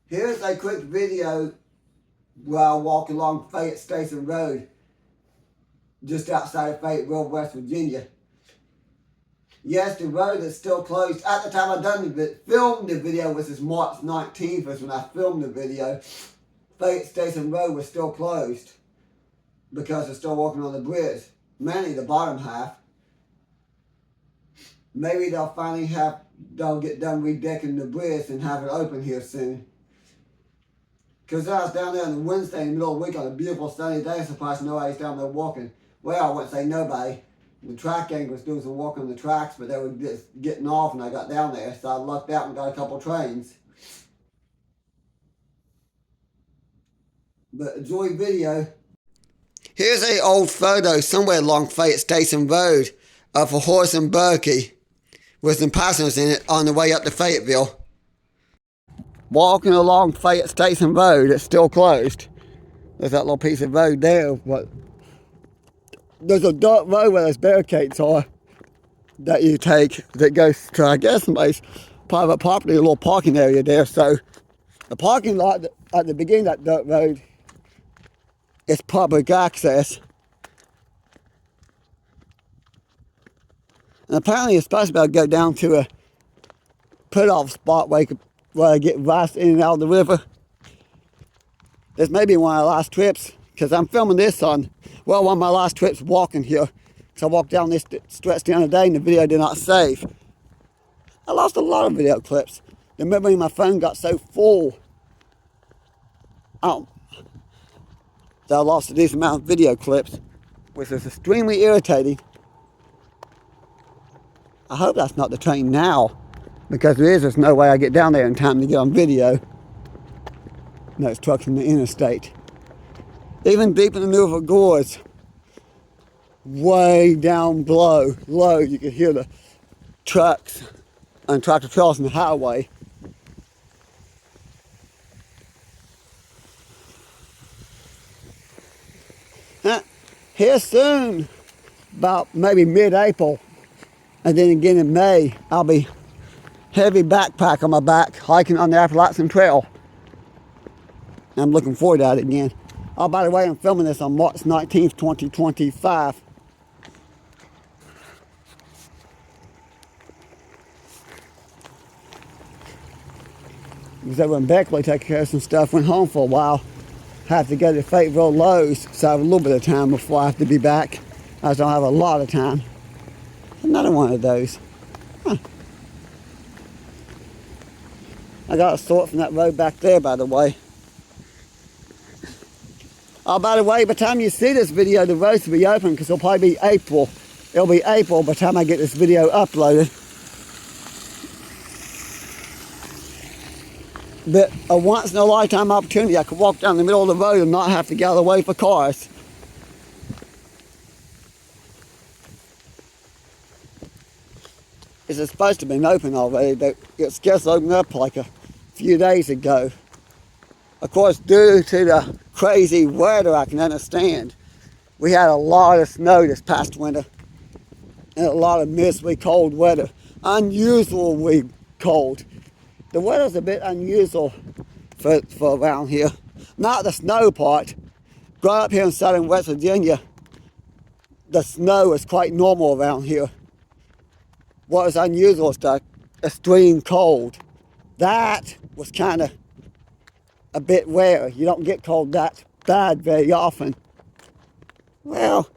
Here's a quick video while walking along Fayette Station Road, just outside of Fayetteville, West Virginia. Yes, the road is still closed. At the time I filmed the video, which is March 19th, was when I filmed the video. Fayette Station Road was still closed because they're still working on the bridge, mainly the bottom half. Maybe they'll get done redecking the bridge and have it open here soon. Because I was down there on Wednesday in the middle of the week on a beautiful sunny day, surprised nobody's down there walking. Well, I wouldn't say nobody. The track gang was doing some walking on the tracks, but they were just getting off when I got down there. So I lucked out and got a couple trains. But enjoy the video. Here's an old photo somewhere along Fayette Station Road of a horse and buggy with some passengers in it on the way up to Fayetteville. Walking along Fayette Station Road, it's still closed. There's that little piece of road there, but there's a dirt road where those barricades are that you take that goes to, I guess, somebody's private property, a little parking area there. So the parking lot at the beginning of that dirt road is public access. And apparently you're supposed to be able to go down to a put-off spot where I get rice in and out of the river. This may be one of the last trips, because I'm filming this on, well, one of my last trips walking here. So I walked down this stretch the other day and the video did not save. I lost a lot of video clips. The memory of my phone got so full that I lost a decent amount of video clips, which is extremely irritating. I hope that's not the train now, because there's no way I get down there in time to get on video. No, it's trucks in the interstate. Even deep in the middle of a gorge, way down below, low, you can hear the trucks and tractor trailers on the highway. Here soon, about maybe mid-April, and then again in May, I'll be heavy backpack on my back, hiking on the Appalachian Trail. I'm looking forward to it again. Oh, by the way, I'm filming this on March 19th, 2025. I was over in Beckley taking care of some stuff, went home for a while. Have to go to Fayetteville Lowe's, so I have a little bit of time before I have to be back. I don't have a lot of time. Another one of those. Huh. I got a sort from that road back there, by the way. Oh, by the way, by the time you see this video, the roads will be open because it'll probably be April. It'll be April by the time I get this video uploaded. But a once in a lifetime opportunity, I could walk down the middle of the road and not have to get out of the way for cars. It's supposed to have been open already, but it's just opened up like a few days ago. Of course, due to the crazy weather, I can understand. We had a lot of snow this past winter and a lot of miserably cold weather. Unusually cold. The weather's a bit unusual for around here. Not the snow part. Growing up here in southern West Virginia, the snow is quite normal around here. What was unusual is the extreme cold. That was kind of a bit rare. You don't get cold that bad very often. Well,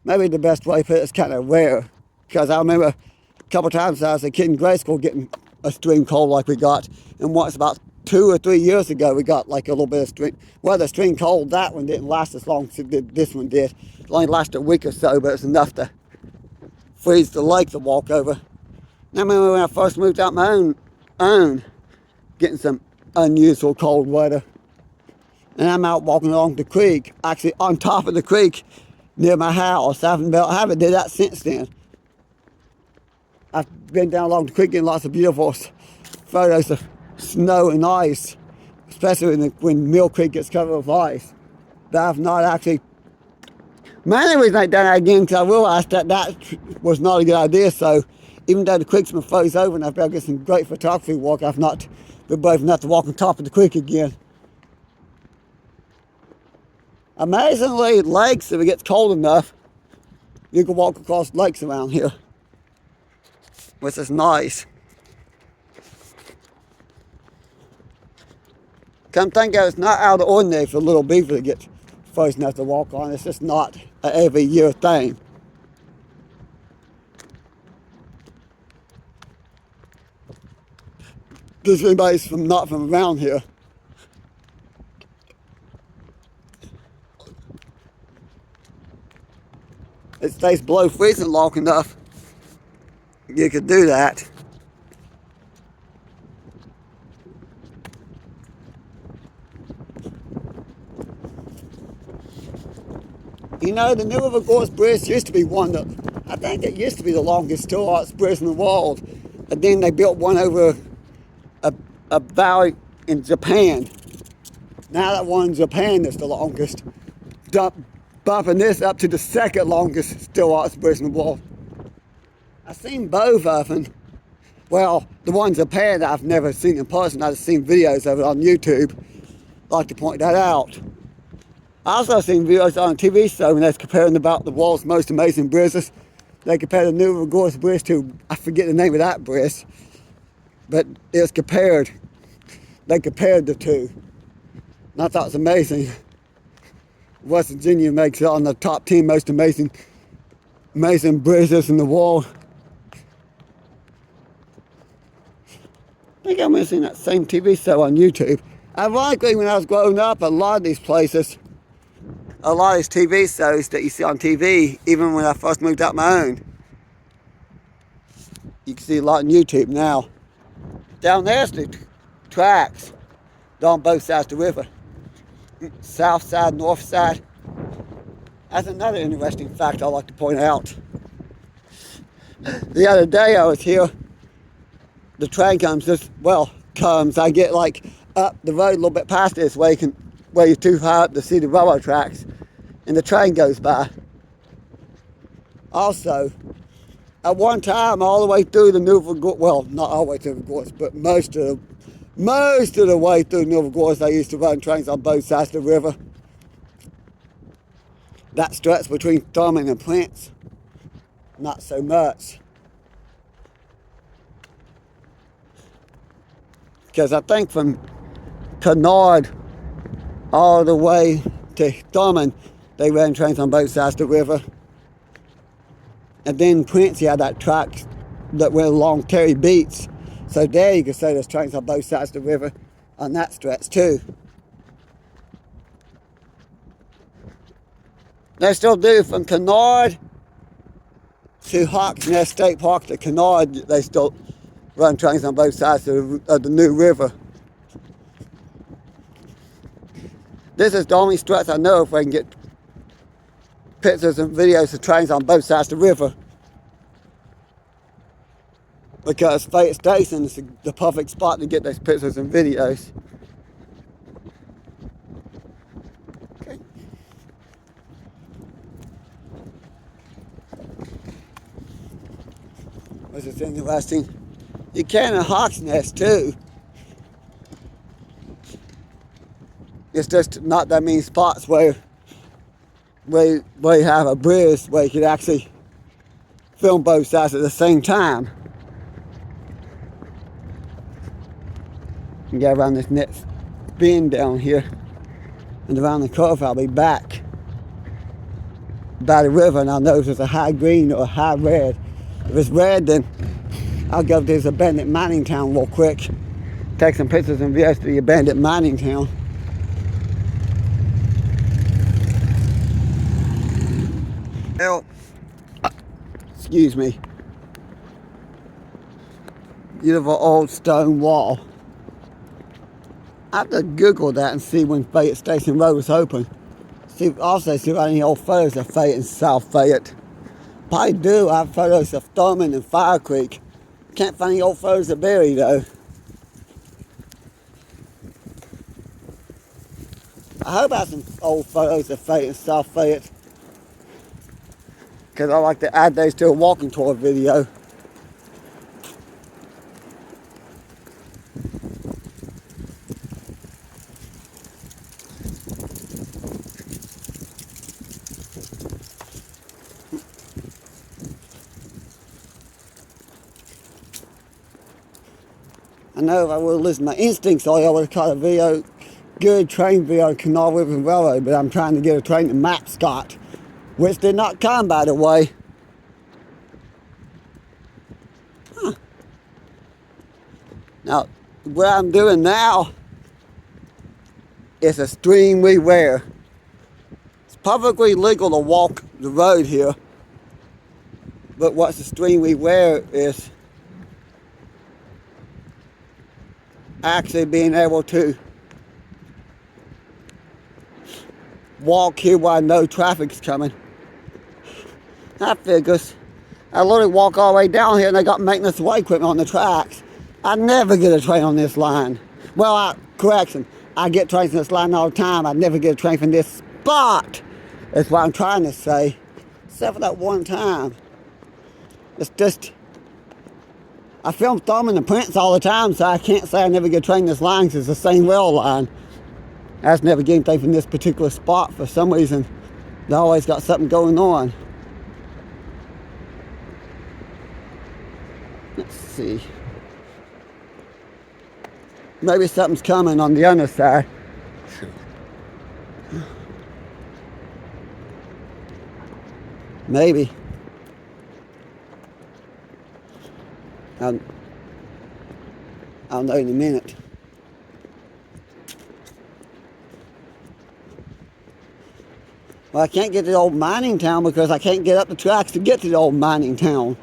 maybe the best way to put it is kind of rare. Because I remember a couple times I was a kid in grade school getting extreme cold like we got. And once about 2 or 3 years ago, we got like a little bit of extreme. Well, the extreme cold, that one didn't last as long as this one did. It only lasted a week or so, but it's enough to freeze the lake to walk over. I remember when I first moved out my own, getting some unusual cold weather. And I'm out walking along the creek, actually on top of the creek near my house. I haven't did that since then. I've been down along the creek getting lots of beautiful photos of snow and ice, especially when Mill Creek gets covered with ice. But I've not actually. Mainly reason I done that again because I realized that was not a good idea. So Even though the creek's been froze over and I've got to get some great photography work, I've not been brave enough to walk on top of the creek again. Amazingly, lakes, if it gets cold enough, you can walk across lakes around here, which is nice. Come think of it, it's not out of the ordinary for a little beaver to get frozen enough to walk on. It's just not an every year thing. If anybody's not from around here, it stays below freezing long enough, you could do that. You know, the New River Gorge Bridge used to be one that, I think it used to be the longest two-arch bridge in the world. And then they built one over a valley in Japan. Now that one in Japan is the longest, bumping this up to the second longest still-arch bridge in the world. I've seen both of them. Well, the one in Japan I've never seen in person. I've seen videos of it on YouTube. I'd like to point that out. I also seen videos on a TV show when they're comparing about the world's most amazing bridges. They compared the New River Gorge Bridge to, I forget the name of that bridge, but it was compared. They compared the two. And I thought it was amazing. West Virginia makes it on the top 10 most amazing bridges in the world. I think I might have seen that same TV show on YouTube. Ironically, when I was growing up, a lot of these places, a lot of these TV shows that you see on TV, even when I first moved out my own, you can see a lot on YouTube now. Down there's the tracks on both sides of the river. South side, north side. That's another interesting fact I'd like to point out. The other day I was here, the train comes, I get like up the road a little bit past this way, where you're too high up to see the railroad tracks, and the train goes by. Also, at one time, all the way through the New River Gorge, well, not all the way through the gorge, but most of the way through the New River Gorge, they used to run trains on both sides of the river. That stretch between Thurman and Prince, not so much. Because I think from Kennard all the way to Thurman, they ran trains on both sides of the river. And then Prince, you had that track that went along Terry Beach. So there you could say there's trains on both sides of the river on that stretch too. They still do from Kennard to Hawks Nest State Park to Kennard. They still run trains on both sides of the New River. This is the only stretch I know if I can get pictures and videos of trains on both sides of the river. Because Fayette Station is the perfect spot to get those pictures and videos. Okay. This is interesting. You can in Hawks Nest too. It's just not that many spots where you have a bridge where you can actually film both sides at the same time. You get around this next bend down here, and around the curve I'll be back by the river, and I'll know if it's a high green or a high red. If it's red, then I'll go to this abandoned mining town real quick, take some pictures and videos to the abandoned mining town. Well, excuse me. Beautiful old stone wall. I have to Google that and see when Fayette Station Road was open. Also see if I have any old photos of Fayette and South Fayette. Probably do. I have photos of Thurman and Fire Creek. Can't find any old photos of Berry though. I hope I have some old photos of Fayette and South Fayette, because I like to add those to a walking tour video. I know if I would have listened to my instincts, I would have caught a video, good train video of Canal River Railroad, but I'm trying to get a train to Mascot, which did not come, by the way. Huh. Now, what I'm doing now is a stream we wear. It's publicly legal to walk the road here, but what's the stream we wear is actually being able to walk here while no traffic's coming. That figures. I literally walk all the way down here and they got maintenance way equipment on the tracks. I never get a train on this line. Well, correction, I get trains on this line all the time. I never get a train from this spot. That's what I'm trying to say. Except for that one time. It's just, I film Thumb and the Prince all the time, so I can't say I never get a train this line because it's the same rail line. I just never get anything from this particular spot for some reason. They always got something going on. Let's see. Maybe something's coming on the other side. Maybe. I'll know in a minute. Well, I can't get to the old mining town because I can't get up the tracks to get to the old mining town.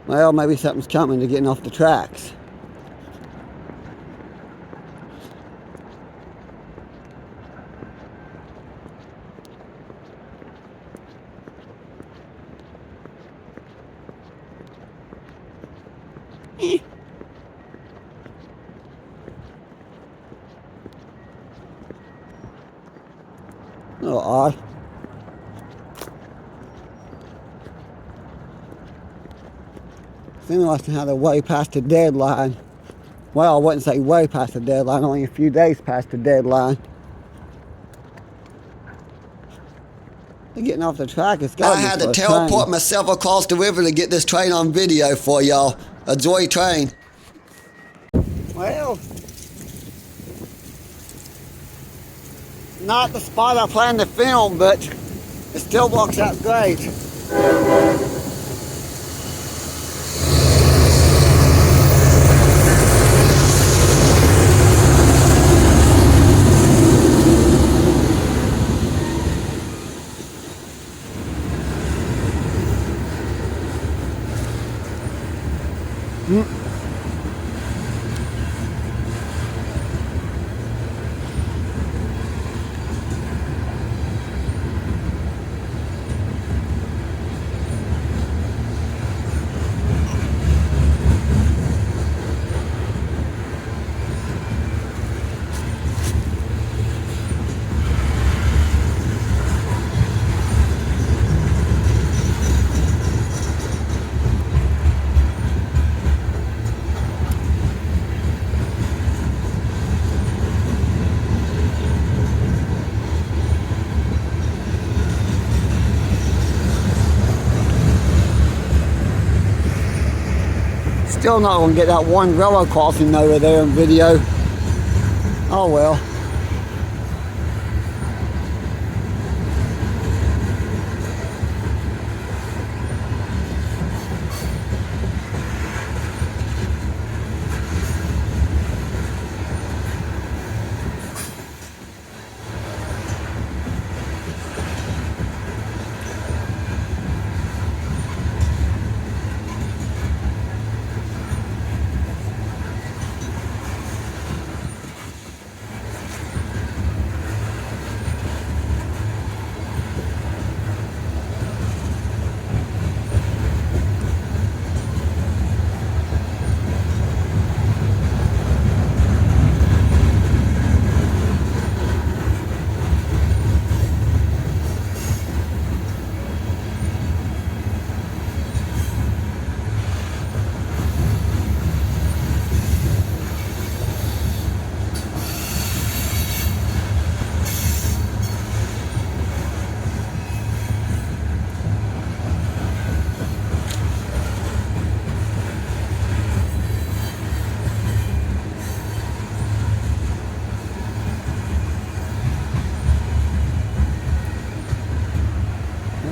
Well, maybe something's coming to getting off the tracks. A little odd. It's interesting how they're way past the deadline. Well, I wouldn't say way past the deadline, only a few days past the deadline. They're getting off the track. It's got to be. I had to teleport myself across the river to get this train on video for y'all. Enjoy train. Well, not the spot I planned to film, but it still works out great. Still not going to get that one railroad crossing over there in video. Oh well.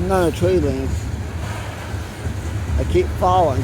another tree limbs. They keep falling.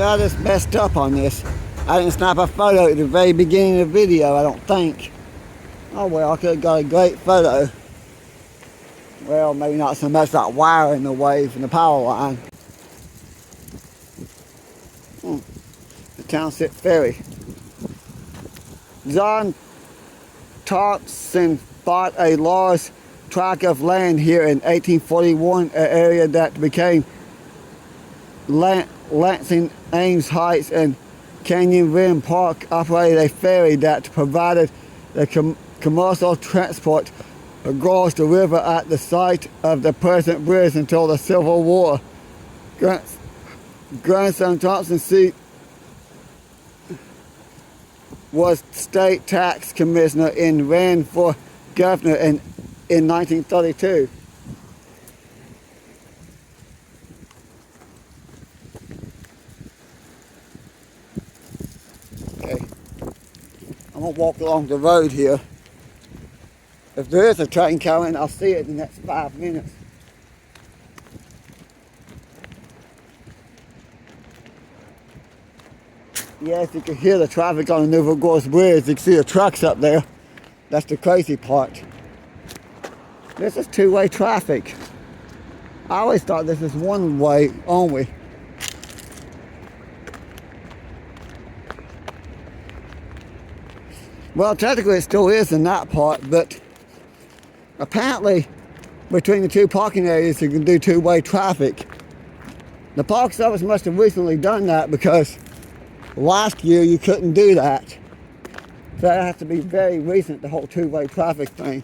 I just messed up on this. I didn't snap a photo at the very beginning of the video, I don't think. Oh well, I could have got a great photo. Well, maybe not so much that wire in the way from the power line. The Township Ferry. John Thompson bought a large tract of land here in 1841, an area that became Lansing Ames Heights and Canyon Rim Park. Operated a ferry that provided the commercial transport across the river at the site of the present bridge until the Civil War. Grandson Thompson seat was state tax commissioner and ran for governor in 1932. Okay, I'm gonna walk along the road here. If there is a train coming, I'll see it in the next 5 minutes. Yes, you can hear the traffic on the Newville Gorge Bridge. You can see the trucks up there. That's the crazy part. This is two-way traffic. I always thought this is one way only. Well, technically it still is in that part, but apparently between the two parking areas you can do two-way traffic. The Park Service must have recently done that because last year you couldn't do that. So that has to be very recent, the whole two-way traffic thing.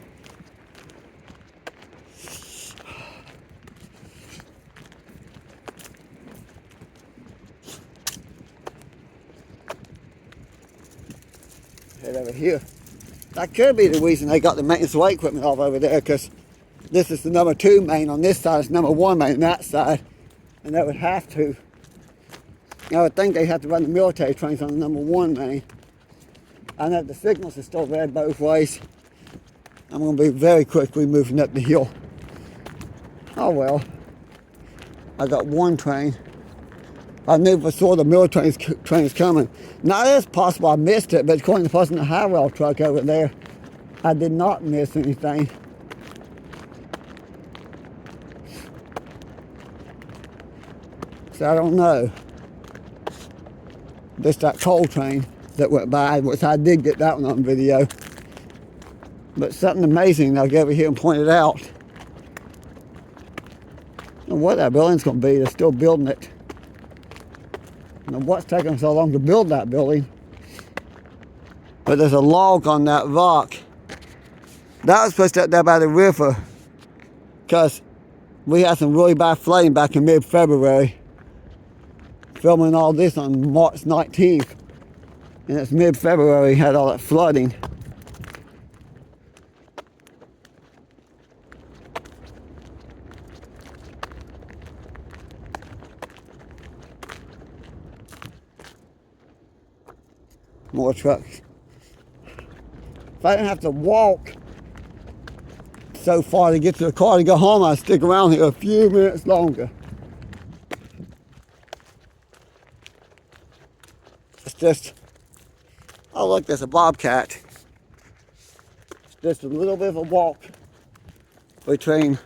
Head over here. That could be the reason they got the maintenance way equipment off over there, because this is the number 2 main on this side, it's number 1 main on that side, and they would have to. I would think they have to run the military trains on the number 1 main. I know the signals are still red both ways. I'm going to be very quickly moving up the hill. Oh well. I got one train. I knew for sure the military train's coming. Now it is possible I missed it, but according to the person in the highway truck over there, I did not miss anything. So I don't know. Just that coal train that went by, which I did get that one on video. But something amazing, I'll go over here and point it out. I don't know what that building's going to be, they're still building it. I don't know what's taking them so long to build that building. But there's a log on that rock. That was supposed to up there by the river, because we had some really bad flooding back in mid-February. Filming all this on March 19th. And it's mid-February, had all that flooding. More trucks. If I didn't have to walk so far to get to the car to go home, I'd stick around here a few minutes longer. It's just, oh look, there's a bobcat. It's just a little bit of a walk between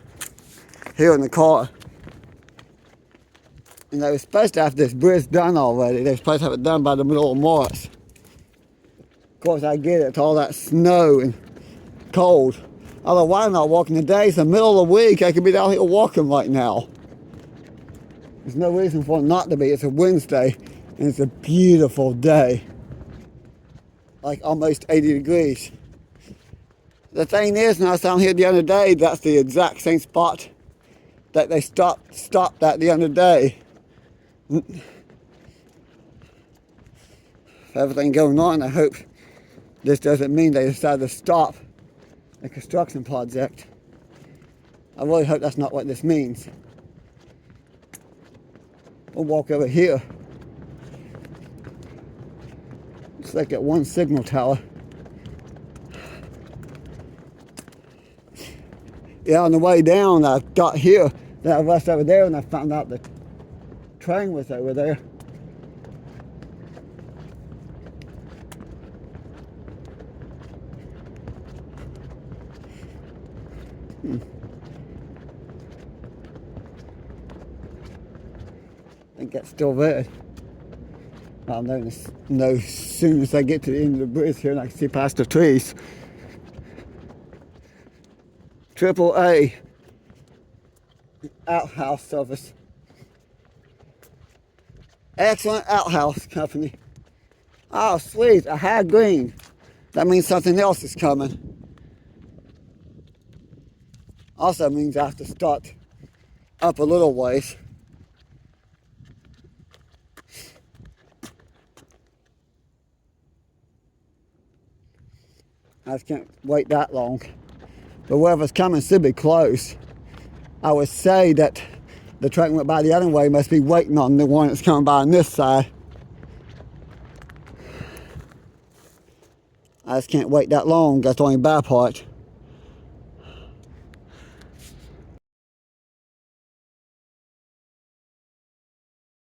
here and the car. And they were supposed to have this bridge done already. They were supposed to have it done by the middle of March. Of course, I get it, it's all that snow and cold. Although, why not walking today? It's the middle of the week, I could be down here walking right now. There's no reason for it not to be. It's a Wednesday, and it's a beautiful day. Like almost 80 degrees. The thing is, when I was down here the other day, that's the exact same spot that they stopped at the other day. Everything going on, I hope this doesn't mean they decided to stop the construction project. I really hope that's not what this means. We'll walk over here. Looks like at one signal tower. Yeah, on the way down, I got here, then I rushed over there and I found out the train was over there. I think that's still there. I'll know as soon as I get to the end of the bridge here and I can see past the trees. AAA outhouse service. Excellent outhouse company. Oh, sweet, a high green. That means something else is coming. Also means I have to start up a little ways. I just can't wait that long. But whoever's coming should be close. I would say that the train went by the other way, must be waiting on the one that's coming by on this side. I just can't wait that long. That's the only bad part.